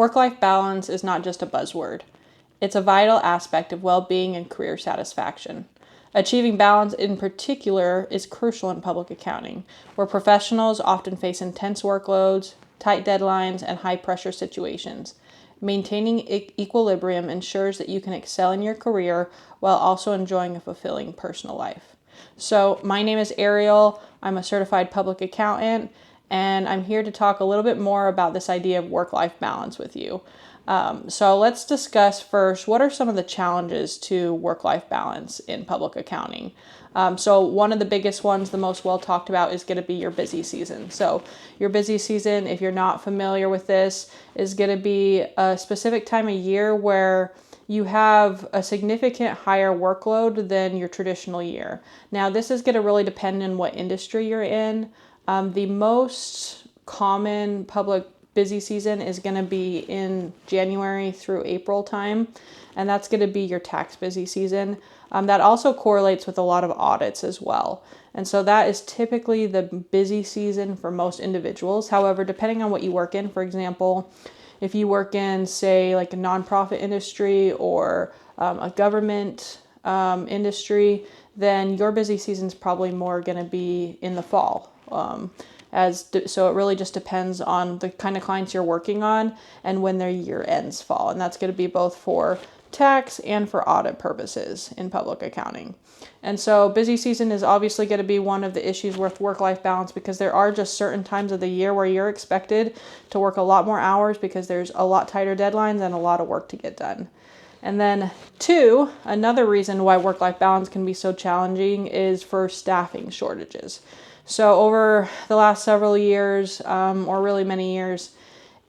Work-life balance is not just a buzzword. It's a vital aspect of well-being and career satisfaction. Achieving balance in particular is crucial in public accounting, where professionals often face intense workloads, tight deadlines, and high-pressure situations. Maintaining equilibrium ensures that you can excel in your career while also enjoying a fulfilling personal life. So, my name is Ariel. I'm a certified public accountant, and I'm here to talk a little bit more about this idea of work-life balance with you. So let's discuss first, what are some of the challenges to work-life balance in public accounting? So one of the biggest ones, the most well talked about, is going to be your busy season. So your busy season, if you're not familiar with this, is going to be a specific time of year where you have a significant higher workload than your traditional year. Now, this is going to really depend on what industry you're in. The most common public busy season is going to be in January through April time, and that's going to be your tax busy season. That also correlates with a lot of audits as well. And so that is typically the busy season for most individuals. However, depending on what you work in, for example, if you work in, say, like a nonprofit industry or a government industry, then your busy season is probably more going to be in the fall. So it really just depends on the kind of clients you're working on and when their year ends fall. And that's going to be both for tax and for audit purposes in public accounting. And so busy season is obviously going to be one of the issues with work-life balance, because there are just certain times of the year where you're expected to work a lot more hours because there's a lot tighter deadlines and a lot of work to get done. And then two, another reason why work-life balance can be so challenging is for staffing shortages. So over the last several years, or really many years,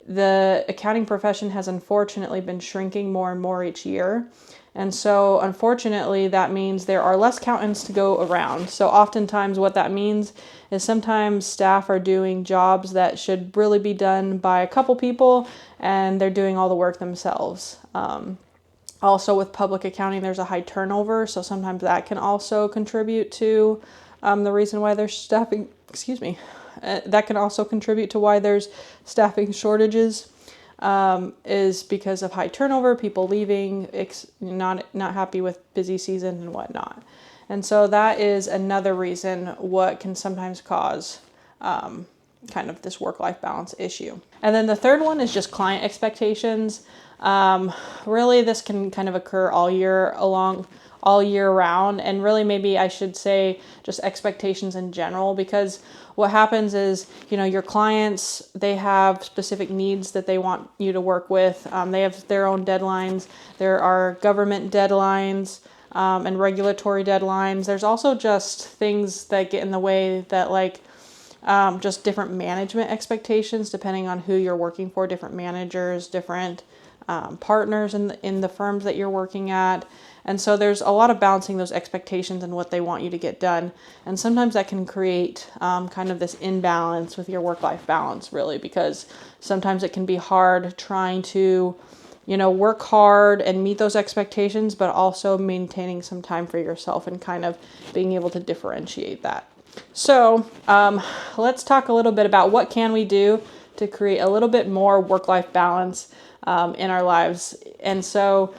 the accounting profession has unfortunately been shrinking more and more each year. And so unfortunately, that means there are less accountants to go around. So oftentimes what that means is sometimes staff are doing jobs that should really be done by a couple people, and they're doing all the work themselves. Also with public accounting, there's a high turnover. So sometimes that can also contribute to the reason why there's staffing, that can also contribute to why there's staffing shortages, is because of high turnover, people leaving, not happy with busy season and whatnot. And so that is another reason what can sometimes cause kind of this work-life balance issue. And then the third one is just client expectations. Really, this can kind of occur all year round, and really maybe I should say just expectations in general, because what happens is, your clients, they have specific needs that they want you to work with. They have their own deadlines. There are government deadlines and regulatory deadlines. There's also just things that get in the way, that just different management expectations depending on who you're working for, different managers, different partners in the firms that you're working at. And so there's a lot of balancing those expectations and what they want you to get done. And sometimes that can create kind of this imbalance with your work-life balance, really, because sometimes it can be hard trying to, work hard and meet those expectations, but also maintaining some time for yourself and kind of being able to differentiate that. So let's talk a little bit about what can we do to create a little bit more work-life balance in our lives. And so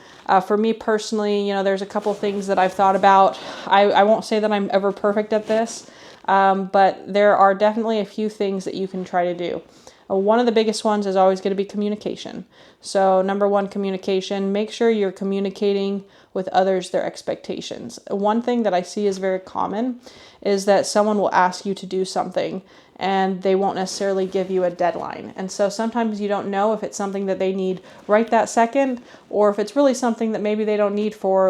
for me personally, there's a couple things that I've thought about. I won't say that I'm ever perfect at this, but there are definitely a few things that you can try to do. One of the biggest ones is always going to be communication. So number one, communication. Make sure you're communicating with others their expectations. One thing that I see is very common is that someone will ask you to do something and they won't necessarily give you a deadline. And so sometimes you don't know if it's something that they need right that second, or if it's really something that maybe they don't need for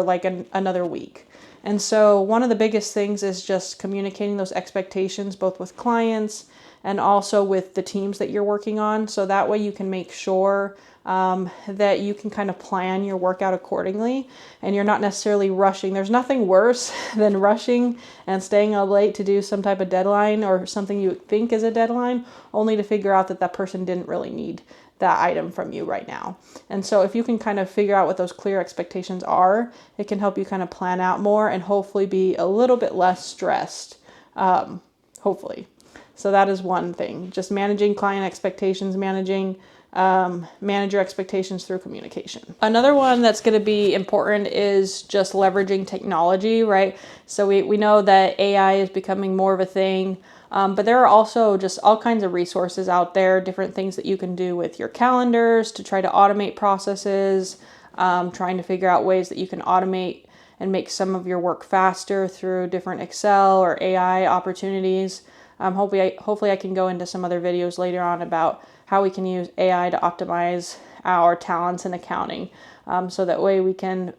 another week. And so one of the biggest things is just communicating those expectations, both with clients and also with the teams that you're working on. So that way you can make sure that you can kind of plan your workout accordingly, and you're not necessarily rushing. There's nothing worse than rushing and staying up late to do some type of deadline or something you think is a deadline, only to figure out that that person didn't really need that item from you right now. And so if you can kind of figure out what those clear expectations are, it can help you kind of plan out more and hopefully be a little bit less stressed, hopefully. So that is one thing, just managing client expectations, managing manage your expectations through communication. Another one that's going to be important is just leveraging technology, right? So we know that AI is becoming more of a thing, but there are also just all kinds of resources out there, different things that you can do with your calendars to try to automate processes, trying to figure out ways that you can automate and make some of your work faster through different Excel or AI opportunities. Hopefully I can go into some other videos later on about how we can use AI to optimize our talents in accounting. So that way we can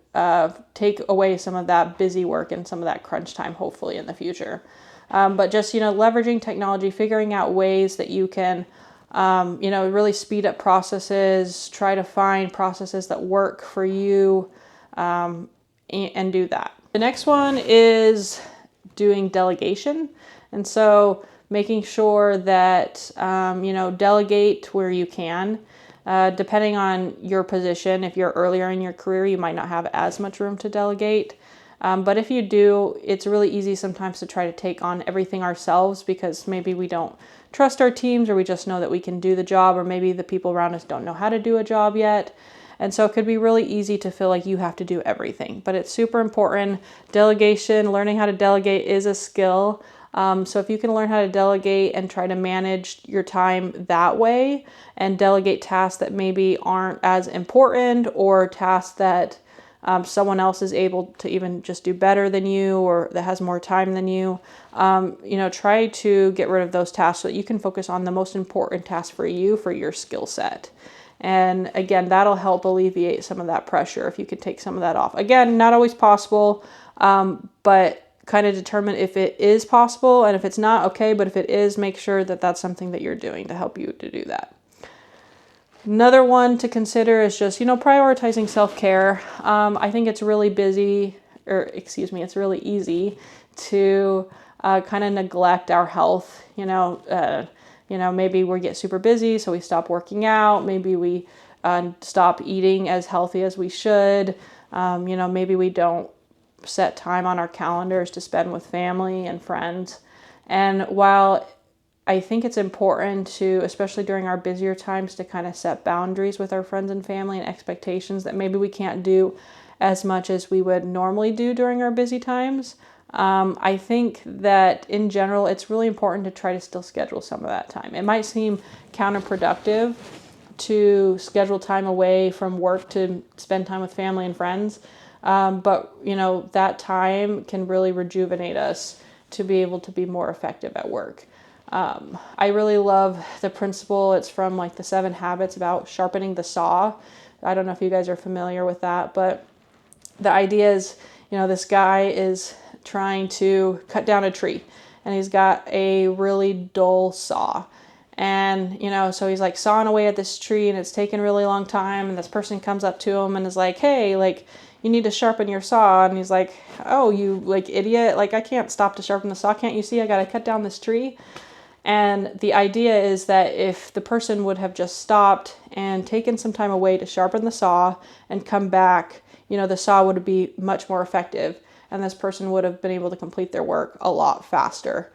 take away some of that busy work and some of that crunch time, hopefully in the future. But just, leveraging technology, figuring out ways that you can, really speed up processes, try to find processes that work for you, and do that. The next one is doing delegation. And so making sure that, delegate where you can. Depending on your position, if you're earlier in your career, you might not have as much room to delegate. But if you do, it's really easy sometimes to try to take on everything ourselves because maybe we don't trust our teams, or we just know that we can do the job, or maybe the people around us don't know how to do a job yet. And so it could be really easy to feel like you have to do everything, but it's super important. Delegation, learning how to delegate is a skill. So if you can learn how to delegate and try to manage your time that way and delegate tasks that maybe aren't as important, or tasks that someone else is able to even just do better than you, or that has more time than you, try to get rid of those tasks so that you can focus on the most important task for you, for your skill set. And again, that'll help alleviate some of that pressure if you can take some of that off. Again, not always possible, but kind of determine if it is possible, and if it's not, okay, but if it is, make sure that that's something that you're doing to help you to do that. Another one to consider is just, prioritizing self-care. I think it's really it's really easy to kind of neglect our health. Maybe we get super busy, so we stop working out. Maybe we stop eating as healthy as we should. Maybe we don't set time on our calendars to spend with family and friends. And while I think it's important to, especially during our busier times, to kind of set boundaries with our friends and family and expectations that maybe we can't do as much as we would normally do during our busy times. I think that in general, it's really important to try to still schedule some of that time. It might seem counterproductive to schedule time away from work to spend time with family and friends. But that time can really rejuvenate us to be able to be more effective at work. I really love the principle. It's from the 7 Habits about sharpening the saw. I don't know if you guys are familiar with that, but the idea is, this guy is trying to cut down a tree, and he's got a really dull saw. And, so he's sawing away at this tree, and it's taking a really long time. And this person comes up to him and is like, hey, you need to sharpen your saw. And he's like, oh, you idiot. I can't stop to sharpen the saw. Can't you see I got to cut down this tree? And the idea is that if the person would have just stopped and taken some time away to sharpen the saw and come back, the saw would be much more effective, and this person would have been able to complete their work a lot faster.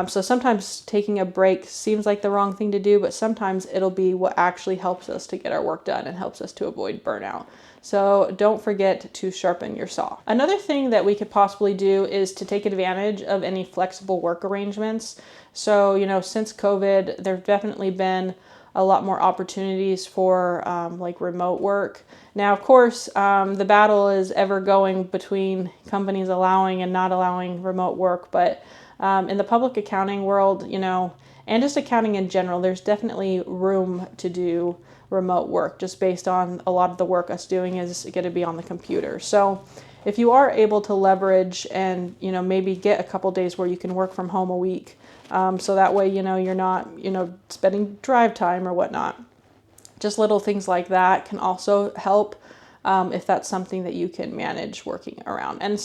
So sometimes taking a break seems like the wrong thing to do, but sometimes it'll be what actually helps us to get our work done and helps us to avoid burnout. So don't forget to sharpen your saw. Another thing that we could possibly do is to take advantage of any flexible work arrangements. So, since COVID, there's definitely been a lot more opportunities for remote work. Now, of course, the battle is ever going between companies allowing and not allowing remote work. But in the public accounting world, and just accounting in general, there's definitely room to do remote work just based on a lot of the work us doing is going to be on the computer. So if you are able to leverage and, maybe get a couple days where you can work from home a week, so that way, you're not, spending drive time or whatnot. Just little things like that can also help if that's something that you can manage working around. And,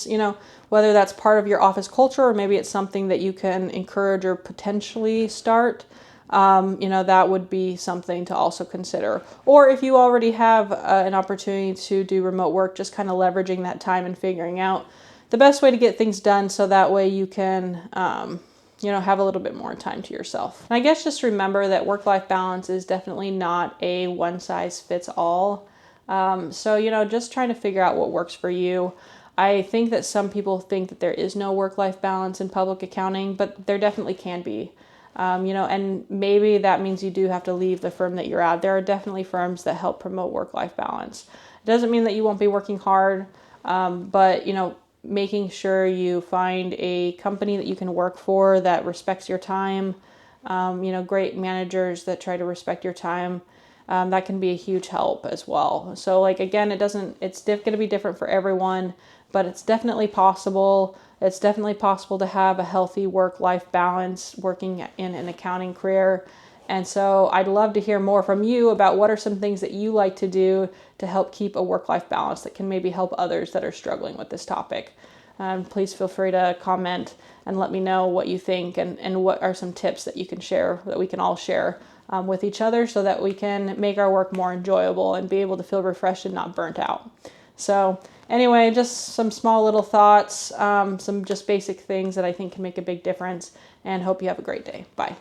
whether that's part of your office culture or maybe it's something that you can encourage or potentially start, that would be something to also consider. Or if you already have an opportunity to do remote work, just kind of leveraging that time and figuring out the best way to get things done so that way you can, have a little bit more time to yourself. And I guess just remember that work-life balance is definitely not a one-size-fits-all. So, just trying to figure out what works for you. I think that some people think that there is no work-life balance in public accounting, but there definitely can be. And maybe that means you do have to leave the firm that you're at. There are definitely firms that help promote work-life balance. It doesn't mean that you won't be working hard, but, making sure you find a company that you can work for that respects your time, great managers that try to respect your time. That can be a huge help as well. So again, it's going to be different for everyone, but it's definitely possible. It's definitely possible to have a healthy work-life balance working in an accounting career. And so I'd love to hear more from you about what are some things that you like to do to help keep a work-life balance that can maybe help others that are struggling with this topic. Please feel free to comment and let me know what you think and what are some tips that you can share, that we can all share with each other so that we can make our work more enjoyable and be able to feel refreshed and not burnt out. So anyway, just some small little thoughts, some just basic things that I think can make a big difference, and hope you have a great day. Bye.